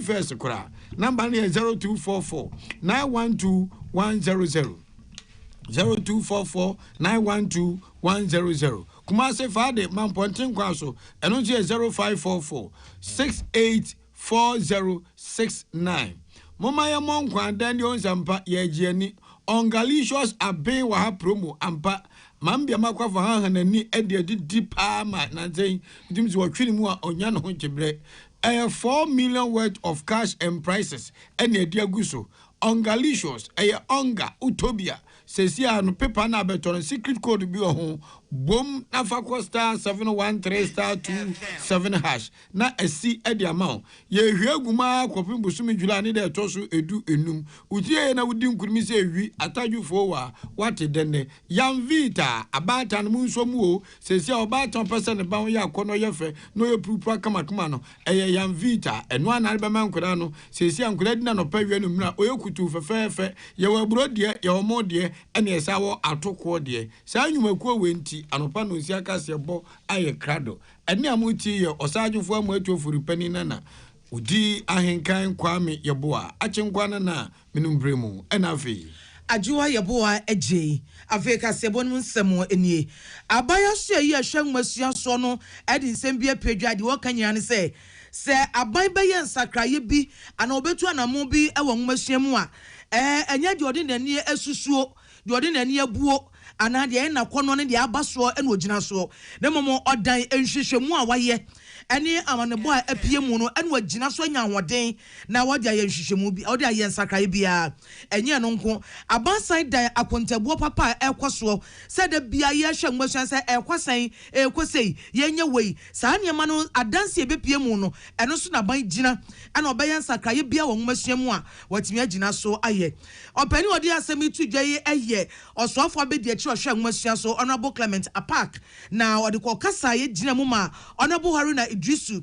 first kura. Number near 0244 912 100. 0244 912 100. Kumase Fade man Pontin Kwaso and on 0544 684069. Mama ya monkwa dani onzampa ye jeni ongalicious abe wa ha promo ampa mambia makwa fa han ni ede dipa ma na zen dimzi watwini mu a onya no ho chebre 4 million worth of cash and prices ene edi aguso ongalicious onga utopia sesia no paper na beton secret code bi ho bom na fakwa star 713 star 27 hash na esi edi amount ye hweguma kopim busumi jula ni de toso edu enum utie na wudi nkurimi se ewi atajufo wa wate denne yam vita abata no munso mu o sesia obata person ba ho ya akono ye fe no ye purupura kama no yam vita eno anare be mankura no sesia nkura dina no pa wi enum na oyekutu fefefe ye waburo de ye omo de ene esa wo atoko de sa nwumakuo wenti anopa no nsi akase bo aye krado ene amuti ye osajufo amu atofuri pani nana udi ahenkan kwame yeboa achenkwana na minumbremu enafi ajuwa yeboa eje afeka sebo no nsemo enie abaya so yi ahwanmasua so no edi nsem bia pedwade wo kanyira ne se abai baye nsakraye bi ana obetu anamo bi e wo nmasua mu a enya de odi nani esusuo de odi nani abuo ana de na kono ne de abaso e na ogina so ne momo odan enhwehwemu a waye ene amanebo a apie mu no ene wagina so nya hoden na wode aye nhwehwemu bi wode aye nsakraye bia enye no nko abansan dan akontabuo papa ekoso se de bia ye hwe nmasua se ekosan ekosei yenye wei saa niema no adanse ebepie mu no eno so na ban gina ana obaye nsakraye bia wo nmasua mu a watimi agina so aye opani wode asemi tudwaye eye osofo abedi achi ohwe nmasua so honorable Clement Apak na wode ko kasa ye gina mu ma honorable Haruna Idrisu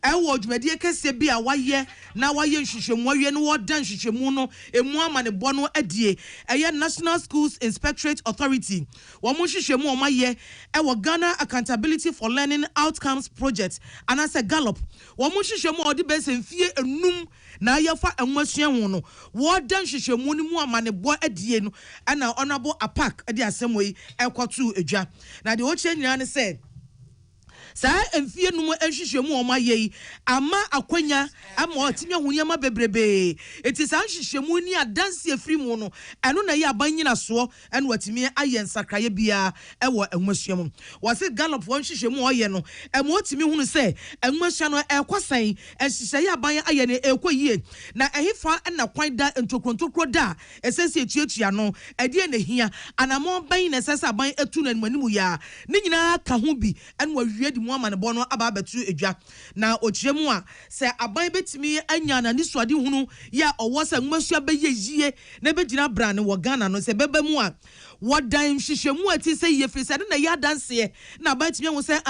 ewo dwumade kese bi a waye na waye nhwehwemu awie no wodan nhwehwemu no emu amane bo no adie eye National Schools Inspectorate Authority wo mo nhwehwemu o maye ewo Ghana Accountability for Learning Outcomes Project anase Gallup wo mo nhwehwemu o de besemfie enum na yefa enwasua hu no wodan nhwehwemu ni mu amane bo adie no ana honorable Apak de asemoi ekwotu edwa na de o kyenya ne se sa emfie numu enhwehwemu o maye ama akwanya ama otimi ahuniama bebrebe eti sa nhwehwemu ni adanse afiri mu no eno na ye abanyina so eno watimi aye nsakraye bia ewo enwasuam wase Gallup won nhwehwemu o ye no emo otimi hunu se enwasua no ekwasan enhyehyeye abanya aye ne ekoyie na ehifa na kwan da ntokrontokro da esese etuatua no ede na hia anamo ban na esese aban etu na animu ya ne nyina ka ho bi eno wawie di mu amane bono aba betu edwa na okyeremu a se aban betimi anya na nisuade hunu ya owo se nmasua beye yie na begina bra ne wo Ghana no se beba mu a wodan nhwehwemu ati se ye firi se na ya danse na aban timi hu se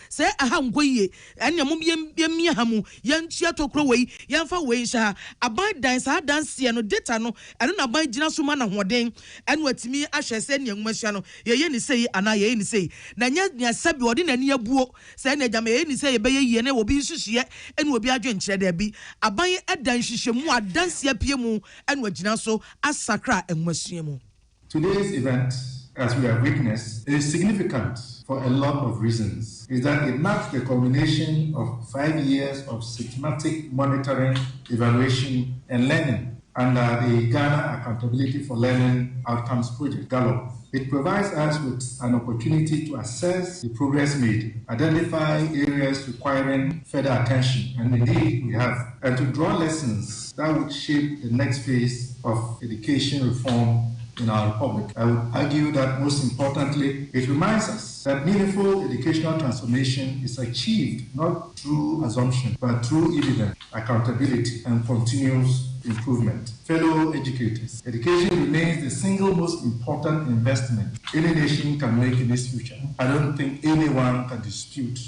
se aha nkoyie anya mo bi hamu yantua tokro wei yamfa wei sha aban dan sa danse no data no eno na aban gina so ma na hoden eno atimi ahwe se ne nmasua no ye ni sei ana ye ni sei na nya sabi odi na ni abuo se na jama ye ni sei be ye ne wo bi hwehwe eno obi adwenkyere da bi aban edan hwehwemu adanse apie mu eno agina so asakra enmasua mu. Today's event, as we have witnessed, is significant for a lot of reasons. Is that it marks the culmination of 5 years of systematic monitoring, evaluation, and learning under the Ghana Accountability for Learning Outcomes Project, Gallup. It provides us with an opportunity to assess the progress made, identify areas requiring further attention, and indeed we have, and to draw lessons that would shape the next phase of education reform in our republic. I would argue that most importantly, it reminds us that meaningful educational transformation is achieved not through assumption, but through evidence, accountability, and continuous improvement. Fellow educators, education remains the single most important investment any nation can make in its future. I don't think anyone can dispute.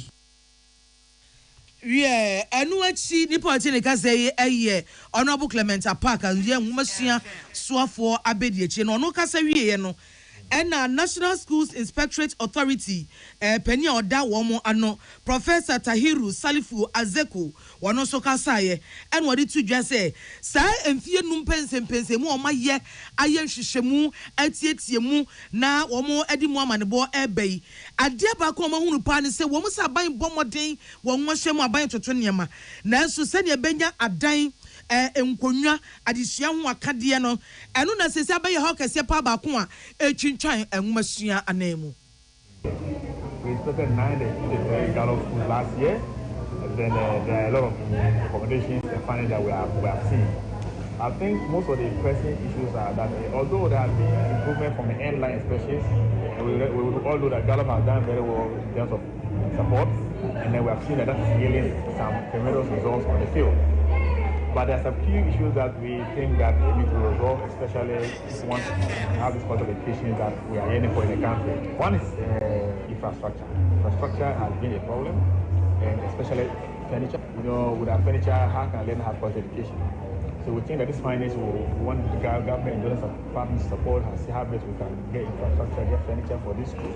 Yeah, anuachi ni party ne ka say honorable Clement Apak and ye nwomasua soafo abediechi no no ka say wie no and National Schools Inspectorate Authority penny oda womo ano Professor Tahiru Salifu Azeko wano so kasaye and wadi to just say sa emfie num pense mu oma ye ayen hwehwemu atietiemu na womo edi mu amanebo ebei ade ba ko ma hunu pa ne se womo sa ban bomoden wonwo hwemu aban toto niema nanso se ne benya adan enkonwa adesua ho akade no eno na sese abaye ha kese pa ba ko a etwintwan enwomasua anemu. We started 9 Gallup schools last year, and then there are a lot of accommodations and funding that we have seen. I think most of the pressing issues are that although there has been improvement from the end-line inspections, we all know that Gallup has done very well in terms of support, and then we have seen that is yielding some tremendous results on the field. But there's a few issues that we think that we need to resolve, especially once we have this quality of education that we are yearning for in the country. One is infrastructure. Infrastructure has been a problem, and especially furniture. With our furniture, how can I learn how to quality education? So we think that this finance will want the government and donors and partners support and see how best we can get infrastructure, get furniture for this school.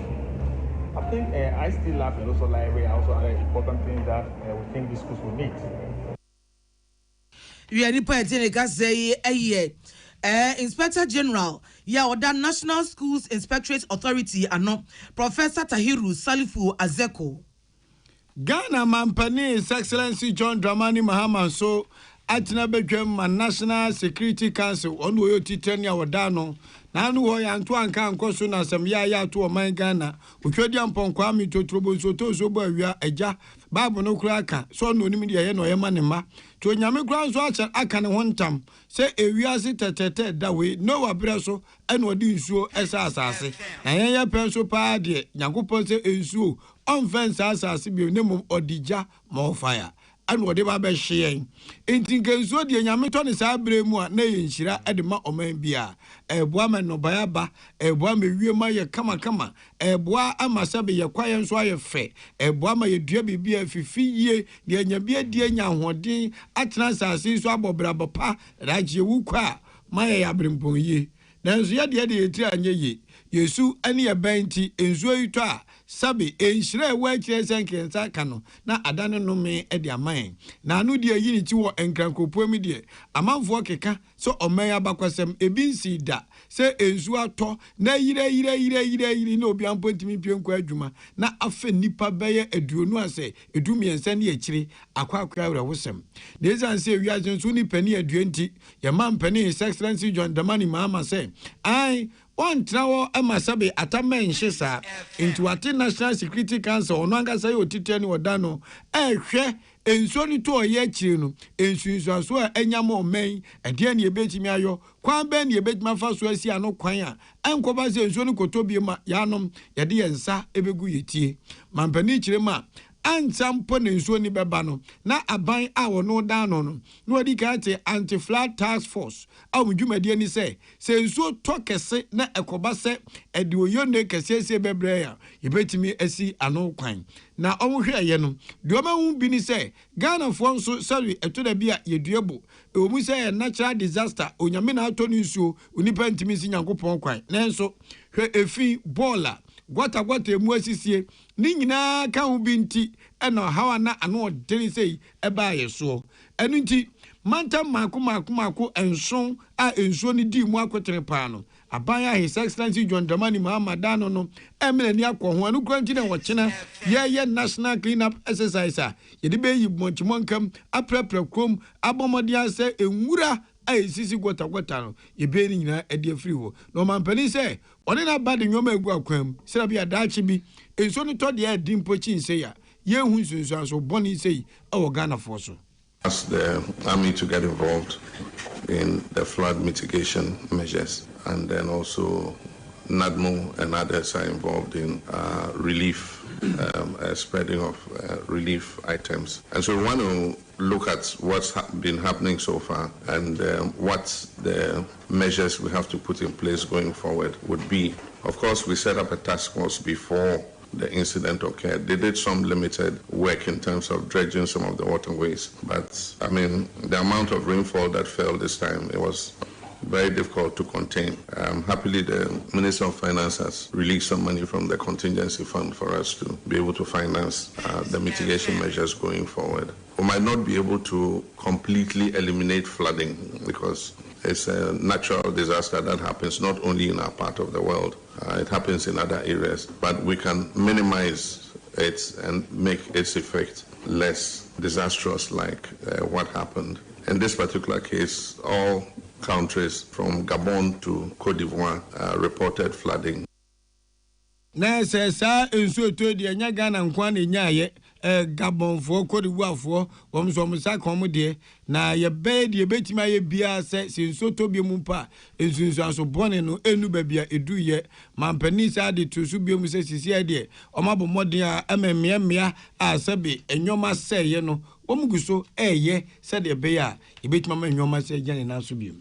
I think I still lab and also library are also other important things that we think these schools will need. We are the Inspector General, the National Schools Inspectorate Authority, and Professor Tahiru Salifu Azeko. Ghana Mampani, His Excellency John Dramani Mahama, so Atinabegem, National Security Council, on Titania Wadano. Nanu hoya Antoine kan koso na sam ya to man Ghana otwadi ampon kwami to trobo so to so ba wia eja bible no kura aka so no nim de ye no ye ma ne ma to nyame kura so acha aka ne hontam se ewiase tetete da we no wabre so ene odi nsuo esa asase na ye pen so pa de nyakopon se ensuo on fence asase bi ne mum odija mo fire and whatever be share. Intin kenso de nyame to ne sa abre mu a na ye nhira e de ma oman bia eboa ma no bayaba eboa ma wie ma ye kama eboa amasabe ye kwaye nso aye fe eboa ma ye dua bibia fifi yie de nya bia die nya hoden atena sase so abobra bopa raje wukwa ma ye abrempon yie nanso ye de etiri anye ye yesu ane ye benti enzo yito a sabi enhire wa kire senkensa kano na adane no me e de aman na anu de yini ti wo enkrankopua mi de amanfo keka so oman abakwasem ebinsi da se enzu ato na yire na obi ampotimi pienko adwuma na afa nipa beye aduonu ase edumiensa ne akire akwakwa awra wosem de zanse wiaje nso ni pani aduanti ye man pani His Excellency John Dramani Mahama say ai one trawo amasabe atamen shisa into ati National Security Council ono anga say otitani odano ehwe enso ni to oye akire no ensu so enyama omen ede ne ebetimi ayo kwan be ne ebetimi afa so asi ano kwan a enkoba se enso ni kotobie ma yanom yede yensa ebegu yetie mampani kire ma ansampo ne nsuo ni beba no na aban a wono dan no no odi ka te anti-flood task force a mudwumade ni se nsuo tokese na ekoba se ede oyone kese bebre ya yebetimi asi ano kwan na omuhwe ye no de omahu bi ni se Ghana fo nso sorry eto da bia yeduebo omu se natural disaster onyame na ato ni nsuo onipa ntimi si nyankopon kwan nanso hwe efi bola gwata emu asisie ni nyina ka hu binti ena hawa na ano deni sei eba yeso enu nti manta mako enso a enso ni di mu akotere pa no abaya His Excellency John Dramani Mahama dano no emene ni akọ ho anu kranti na wochena ye national clean up exercise a ye de be yi monchimonkam aprapra krom abomodi ase enwura sisi gwata no yebe ni nyina ede afiri ho no mampani se one na bad nyoma egu akwam sira bia daachi bi enso ni to de edimpo chinse ya ye hu nsunsu aso boni sei e Ghana for so. Ask the army to get involved in the flood mitigation measures, and then also NADMO and others are involved in relief, spreading of relief items. And so we want to look at what's been happening so far and what the measures we have to put in place going forward would be. Of course, we set up a task force before the incident occurred. They did some limited work in terms of dredging some of the waterways, but I mean, the amount of rainfall that fell this time, it was very difficult to contain. Happily, the Minister of Finance has released some money from the contingency fund for us to be able to finance the mitigation measures going forward. We might not be able to completely eliminate flooding because it's a natural disaster that happens not only in our part of the world, it happens in other areas, but we can minimize it and make its effect less disastrous like what happened. In this particular case, all countries from Gabon to Cote d'Ivoire reported flooding. Na sesa enso to de nya Ghana nkwa na nyaye Gabon fo Cote d'Ivoire fo wom so msa kom de na ye be de betima ye bia se enso to bi mu pa enso aso bone no enu ba bia edu ye mampani sa de to su bi mu se sisi de omabo modern a ememmea a sebe enyoma se ye no wom guso eye se de be ya e betima ma enyoma se gane na so bi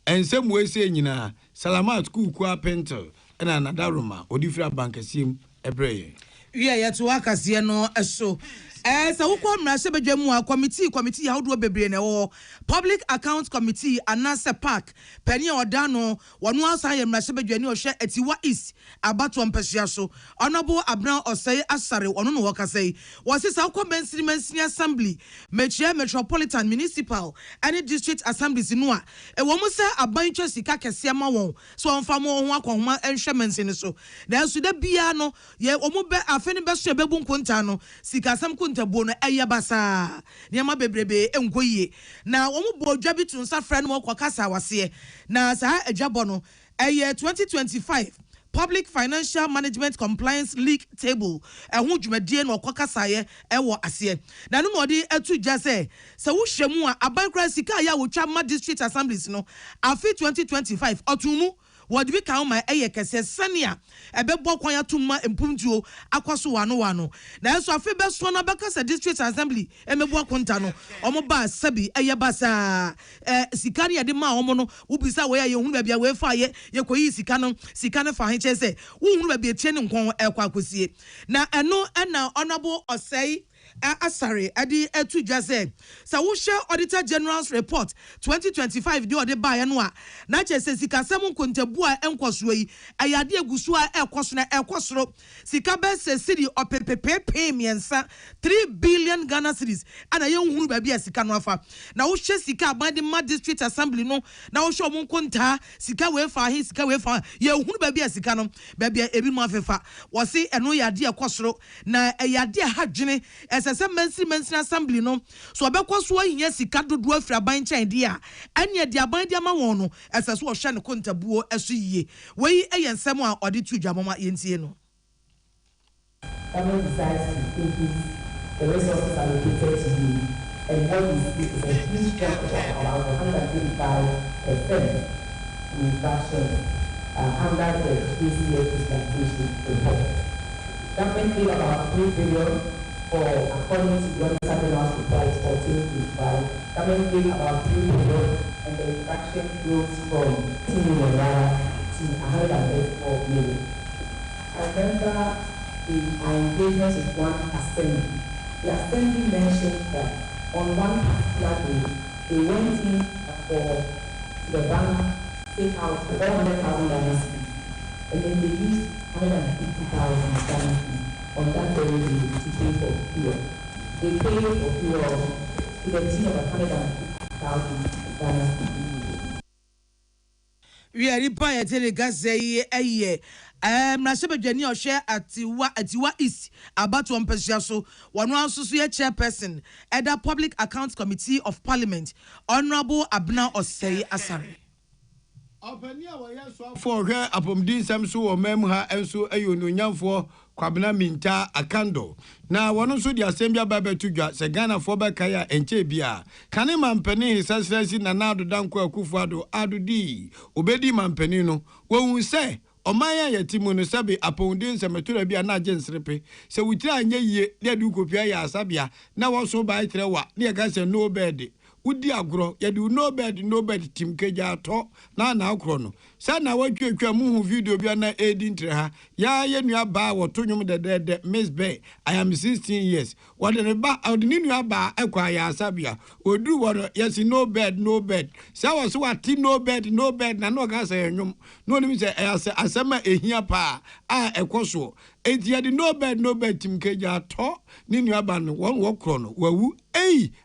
ensem we se nyina Salamat kuku apentel na nadaruma odifra bankasim ebreye ya to akasie no eso sa wukọ mrase bedwamu a committee ya hodo bebre na wo public account committee anase park pani odano wonu asa ya mrase bedwani ohwe atiwa east abato mpehia so honorable abna osei asare onu no wakasei wose sa wukọ mensiria assembly mechia metropolitan municipal and district assemblies no a wo mu se abanchwa sika kese ma won so onfa mo ho akonhoma enhwe mensini so na so da bia no ye omu be afeni be so bebu nkonta no sika sam ntabuo no eyabasa niam bebrebe enkoyie na wo mo bodwa bitu nsa frɛ no kwakasa wase na saa adwabo no 2025 Public Financial Management Compliance League Table ho dwumadie no kwakasaye ewo ase na no odi atu jase se wo hwemu a abankra sika ya wo twa ma district assemblies no afi 2025 otumu wodi bi kan ma kese sania ebebo kwan ya tumma empumtuo akwaso wano na enso afi be so na bekasa district assembly emebu akonta no omo ba sabi basa sikani ya de ma omo no ubisa we ye hunu bia we fa ye koyi sika no fa he chese wo hunu bia tie ne nkon ekwa akosie na eno na honorable osei asare adi etu jase sa wo share Auditor General's report 2025 di ode ba ye no a na chese sika sem nkontabu a enkoso yi ayade egusu a ekoso na ekosoro sika be se city opepepe miensa 3 billion Ghana cedis ana ye nhuru ba bia sika no afa na wo hye sika abande ma district assembly no na wo hye mo nkonta sika we fa he sika we fa ye nhuru ba bia sika no ba bia ebi mo afefa wo se eno yade ekosoro na yade hadwene se mensi assembly no so obekwaso ahinya sika dodo afri aban chen dia anya dia aban dia ma won no ese so ohwe ne kontabuo eso yiye wei eyensem a ode tu dwamoma yentie no government decides to increase the resources allocated to you and what is a huge jump of about 135% in inflation under the PCA presentation report. Government paid about 3 billion for, according to the Auditor General's report for 2025, government paid about 3 billion and the infraction grows from 2 million to 134 million. I remember our engagement with one assembly. The assembly mentioned that on one particular day, they went in to the bank, take out 400,000 Ghana cedis, and then they used 150,000 Ghana cedis on that very day to pay for fuel. They paid for fuel to the tune of 150,000 Ghana cedis. We are required to say Mrasebedwani ohwe atiwa east abato mpehia so wonu asusu ye chairperson Eda Public Accounts Committee of Parliament Honorable Abna Osei Asare Opania wa yeso for hwe apomdin sam so wo mem ha enso ayonu nyamfo kwabena minta akando na wono so di asembia babetu dwa se Ghana fo be kai a enche bia kane mampani hisasrasi na nado danko akufuado adudi obedi mampani no wo se omaya yetimu no sabe apondin semetura bia na agensrepe se wutira anye yie na du kopia ya asabia na wo so ba itrewa na ga se no bed udi agro ye do no bed tim keja to na akro no sa na watwetwa mu video bia na edi ntre ha ya ye nua ba wo to nwum de Miss Bay I am 16 years what the ba odini nua ba ekwa ya asabia odu wo yes no bed sa wo so ati no bed na no ga say nwum no nim say asema ehia pa a ekoso enti ye de no bed tim keja to ni nua ba no wo kro no wawu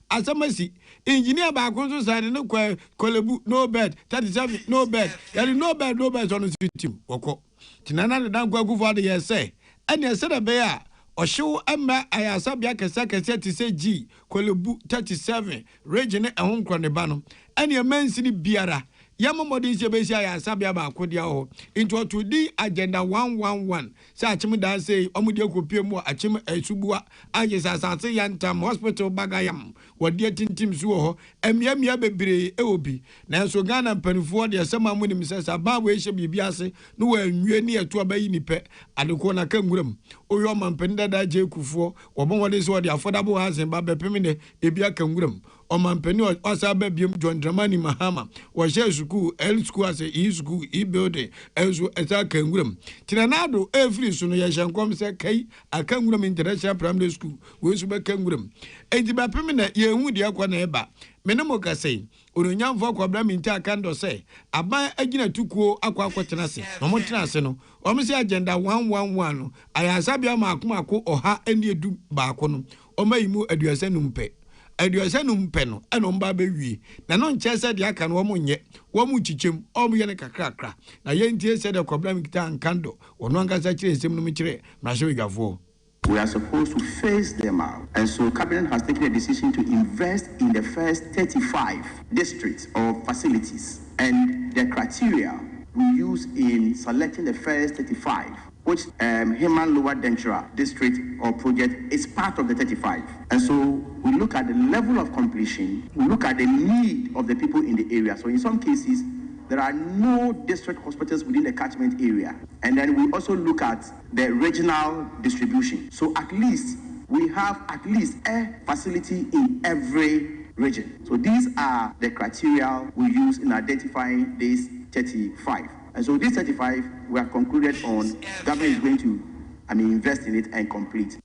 asamasi engineer ba konso side no kolebu no bed 37 no bed ya no bed on team woko tinana de dan kwagu for the yes say ene ese da be a ohyew ama ayasabia kesa ti se G kolebu 37 region ehon kro ne ba no ene mansini biara yamomodi se be sia ayasabia ba kodia ho into to di agenda 111 say achim dan say omudi akopie mu achim asubua agesa asase yantam hospital bagayam wodi atintim su ho emiamia bebre eobi na so Ghana mpanifo de asema mu nim sesa ba we hye bibia ase no wa nwie ne eto abayi nipe adeko na kanguram oyo mampenda da je kufo obon wode so de affordable housing ba bepem ne ebia kanguram o mampeni osa ba biem John Dramani Mahama wo hye school L school ase E school E building ezo eta kanguram tinanado every so no ye hyenkom se kai akanguram international primary school we so ba kanguram enti ba pem ne ye hu de akwa na eba menemo ka sei oronyamfo kwabra minti akando sei aban agina tukuo akwa akwotena se no mo tena se no o me se agenda 111 no ayasabia makomako oha ene edu baako no o mayimu aduasanum pe no eno mba be wie na no nche se de aka no wo monye wo mu chichem o mu ye ne kakrakra na ye ntie se de kwabra minti ankando ono angasa kire sem no mi kire na hye dwafo. We are supposed to phase them out. And so Cabinet has taken a decision to invest in the first 35 districts or facilities. And the criteria we use in selecting the first 35, which Heman Lower Dentura district or project is part of the 35. And so we look at the level of completion, we look at the need of the people in the area. So in some cases, there are no district hospitals within the catchment area. And then we also look at the regional distribution. So at least we have at least a facility in every region. So these are the criteria we use in identifying these 35. And so these 35, we are concluded on, government is going to invest in it and complete.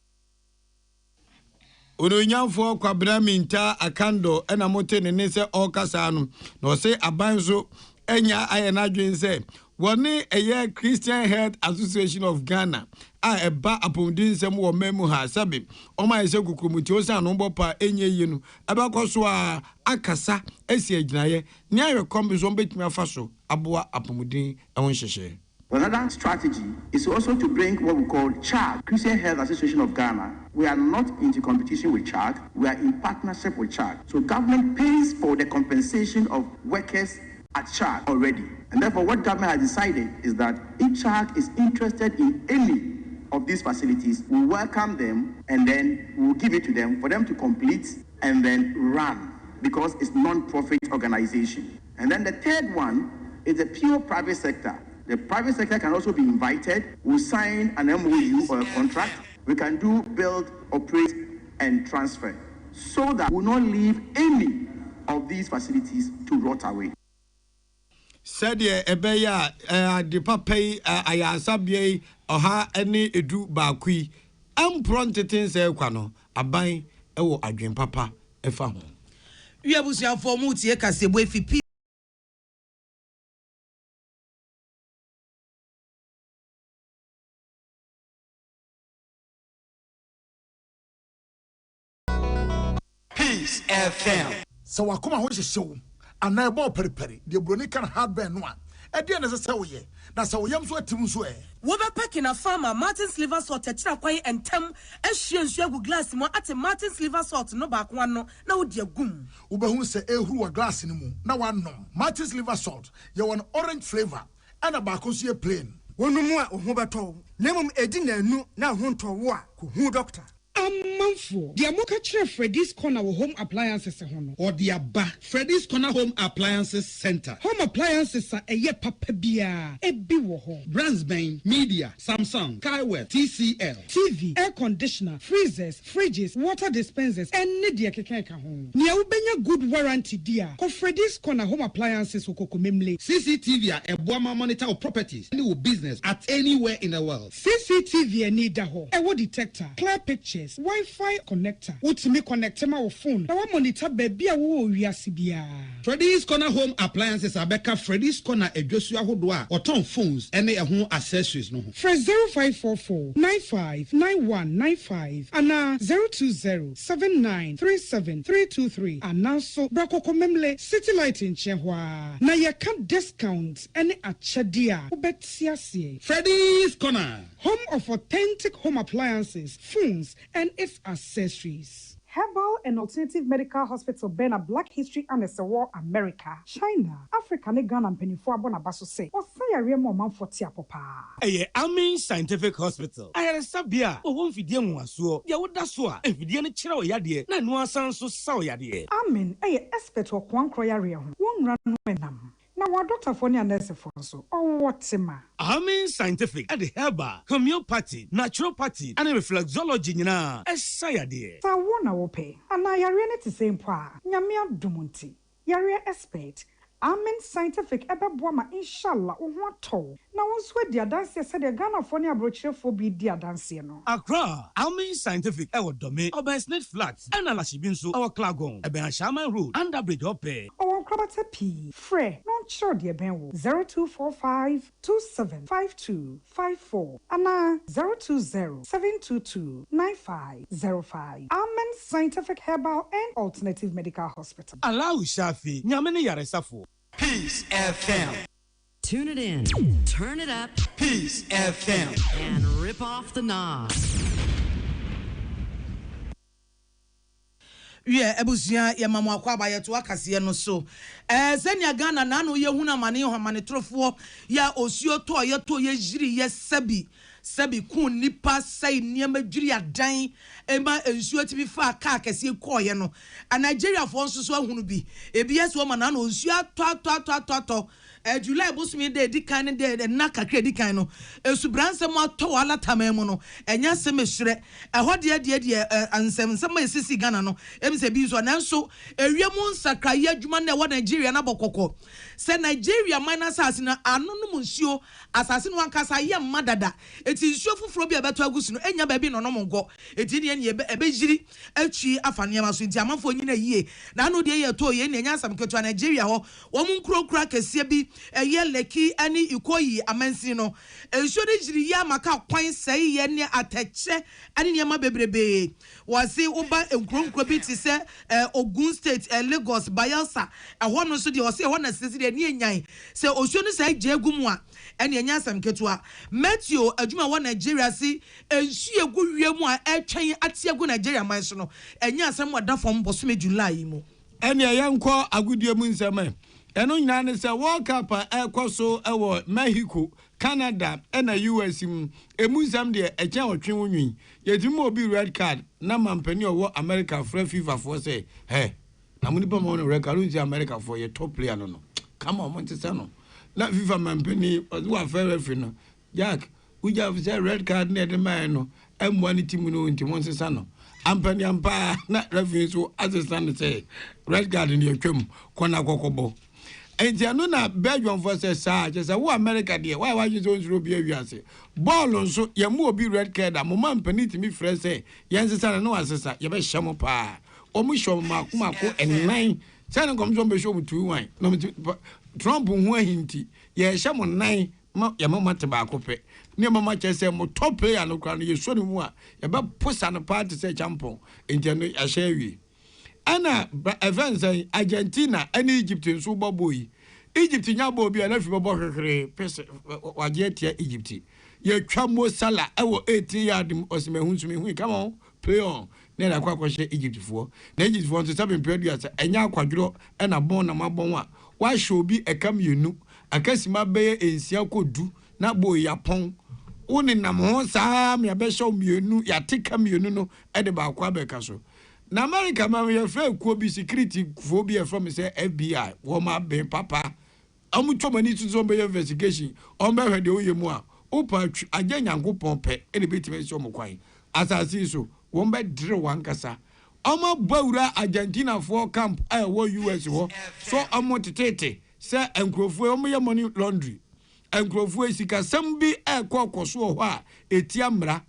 Oronyamfo kwabra minta akando ena mote ne se okasa no no se abanzo enya ayena dwen se woni eye Christian Health Association of Ghana a eba apondin sem wo memu ha sabe o ma ese kukrumuti o sa no bopa enye yi no eba koso a akasa esi aginaye ne aye kombizo betumi afaso aboa apomudin ehon hyehye. Another strategy is also to bring what we call CHAG, Christian Health Association of Ghana. We are not into competition with CHAG, we are in partnership with CHAG. So government pays for the compensation of workers at CHAG already. And therefore what government has decided is that if CHAG is interested in any of these facilities, we welcome them and then we will give it to them for them to complete and then run, because it's non-profit organization. And then the third one is the pure private sector. The private sector can also be invited. We'll sign an MOU or a contract. We can do build, operate, and transfer, so that we'll not leave any of these facilities to rot away. Said ye ebeya de papai ayasabie oha ene edu bakui amprontetin se kwano aban ewo adwen papa efa ho. We abusia for mu tie kasebo efipi Peace FM. So wakoma ho hyehyew ana ebo periperi de broni kan hardware no a e de na se woye na se woyam so atim so e wo be packing a farmer Martin's liver salt e kira kwan entem ehwie nsu agu glass mo ate Martin's liver salt no ba kwa no na wo de agum wo be hu se ehuru wa glass ni mu na wanom. Martin's liver salt ye won orange flavor ana ba ko so ye plain wonu mu a ho beto nemum edi na anu na ho ntowo a ko hu doctor. Amanfo, the Amoka Chere Freddy's Corner home appliances hono. Or the Abba Freddy's Corner Home Appliances Center. Home appliances are a ye papabia, a biwo. Brands Bain, Media, Samsung, Kaiware, TCL, TV, air conditioner, freezers, fridges, water dispensers, and Nidia Kekeka home. Nia ubenya good warranty dear. Ko Freddy's Corner home appliances memle. CCTV a Boama monitor of properties, any business at anywhere in the world. CCTV and need ho. A detector, clear pictures, Wi-Fi connector. Utimi connect my phone. Now monitor baby a wo wiasibia. Freddy's Corner Home Appliances Abeka Freddy's Corner a Joshua Hodwa or ton phones any a home accessories no. Fresh 0544 959195 and 02079373323 and now so Brako Komemle City Light in Chehwa. Na ya can discount any achadia. Ubetiasie. Freddy's Corner, home of authentic home appliances, phones, and its accessories. Herbal and Alternative Medical Hospital Bena Black History and War America, China, Africa, ne Ghana and Penifua Bonabaso say, or say a real man for Tiapopa. Amin Scientific Hospital. I had a sabia, or one Fidian was so, Yawudaswa, and Fidian Chiro Yadi, Nanua Sanso Sao Yadi. Amin, expert or one croyaria, one run wenam. Now, what doctor for near nurse for so, or what's ma? Amin Scientific at the herbal, homeopathy, naturopathy, and reflexology, na, as Sayadi. So, one I will pay, and I are ready to say, Yamia Dumunti, Yaria expert. Amen Scientific Ebabwama inshallah what to. Now on sweat the dance said the Ghana for near brochure for be dear dance no. Accra, Amen Scientific Ewo Dome, Oben Flats, and Alashibinso, our Klagon, Eben Shaman Road, Underbridge Ope. Our Krabata P. Frey, not sure dear Ben 0245 275254 and 020-722-9505. Amen Scientific Herbal and Alternative Medical Hospital. Allow Shafi, Nyamene Yaresafo. Peace FM. Tune it in, turn it up, Peace FM, and rip off the knob. Yeah, ebusia ya mamu akwa ba yeto akase no so. Senya Ghana na no ye huna mane ho mane trofo ya osuo to ye jiri ye sabi kun nipa sai niema jiri adan ema ensuo tibi fa aka kase koye no. A Nigeria for nso so ahunu bi. Ebi yeso ma na no osuo to. July bosumi de dikan de na kakra dikan no esubranse mo to wala tamemu no enya semesre ehode de ansem nsema esisi Ghana no emse bi so nanso ewiemu nsakraye adwuma na Nigeria na bokoko se Nigeria minus asase na anonom nsuo asase no ankasa ye madada eti nsuo fufuro bi abeto agusu no enya ba bi no no mongo eti ne ye ebejiri atwi afane ma so nti amafo nyina yie na no de ye to ye ne enya asam keto Nigeria ho wo mun krokra kese bi eye leki ani ikoyi amansi no ensuo de jiri ya maka kwan sai ye ne atache ani ne ma bebrebe wase uba enkronkro bi ti se Ogun State Lagos Bayelsa ho no so de wase ho na sisi de ne enyan se osuo no sai jegu mu a ene enya asam ketua Matthew adwuma wa Nigeria si ensuo egu wiem a etwen ate egu Nigeria man so no enya asam wada fom bosome July mu ene yanko agudie mu nsema eno nyina ne se World Cup ekoso ewo Mexico Canada na US emu nsam de eche otwe wonwi yedimo obi red card na mampani owo America fra FIFA for say hey na muni pa mo no red card unti America for your top player no come on Montesa no na FIFA mampani wa fa referee no Jack uja say red card na de man no M1 team no unti Montesa no ampani ampa na referee so assistant say red card in your twem kona kokobo enti na Belgium for say sa je say wo America there why you so nzuro bi awiase ball nso ye mu obi red card a mo man penalty mi frɛ say yensesa na wasesa ye be hyɛ pa o mu hyɛ mako ennan say na kom so be show mu 2-1 no Trump hu ahinti ye hyɛ mo nan ye mama te ba ko pɛ ne mama che say mo top player no kra no ye so ne mu a ye be posa no party say champion enti no ya hyɛ wi ana events Argentina and Egypt nso boboyi Egypt nya bobi na fi bobo kekere pese waje tia Egypt ye twa Mo Salah ewo 18 yard osimehun sumehun come on play on na da kwa kwahye Egypt fo na Egypt fo nso sabe mpredua sa enya akwadworo na bon na mabon a wa hye obi ekam yenu akasima beye ensia kodu na boy yapon one nam ho saa me abɛhyɛ mienu ya tika mienu no e de ba kwa bɛka so na America ma me yɛfrɛ kuo bi security fo bi yɛfrɛ me sɛ FBI wo ma be papa amu twomani tuzo be investigation on be hwɛ de oyɛ mu a opa agya nyankopɔn pɛ e de betime sɛ ɔmo kwan asase so wo be dre wankasa Oma Baura Argentina for camp I wo US wo so omo tetete say enkrofo omo ye money laundry enkrofo sika sembi e kokoso ho a etia mra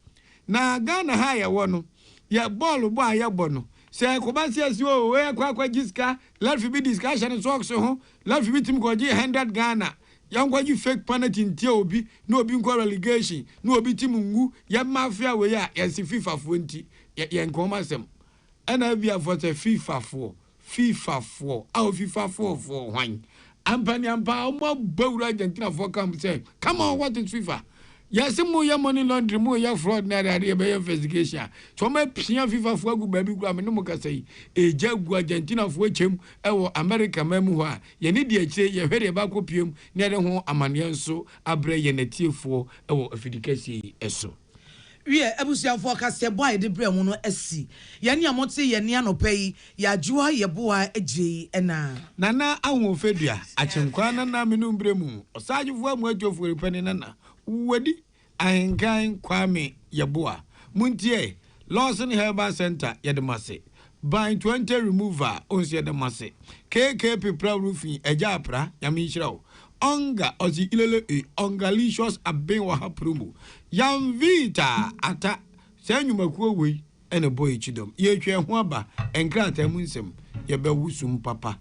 na Ghana ha ye wo no ye ball bo a ye bo no say ko ba si o we akwa giska let fi be discussion so ho let fi be tim ko ji 100 Ghana yankwa ji fake penalty ntia obi na obi nko relegation na obi tim ngu ye mafia we ya ye si FIFA fo nti ye nkoma sem ana bia for the FIFA 4 au FIFA 4 for one ampani ampa omo Baura Argentina for come say come on what is FIFA yes mo ya money laundry mo ya fraud na ade be investigation so ma pia FIFA 4 gu ba bi gu am no mo ka say eja gu Argentina for chem e wo America mamu ho a ye ne de akire ye hwere ba kopiem na de ho amane nso abre ye natiefo e wo afidikasi eso we abusuafo ka se boy de bre mu no asi ye ne amote ye ne anopai ya juwa ye boa ejei ena nana ahwo fedua achenkwa nana menu bre mu osajifo amu adwofo repani nana wadi ahenkan kwame ye boa muntie Lawson Herbal Center ye de mase by 20 remover onse ye de mase KK Proud Roofing eja apra yami nhyirawo Onga ozi ilele ongalicious aben wa ha promo yam vita ata sanyumakuo wei ene boy chidom ye twe ho aba enkrata mu nsem ye be wusum papa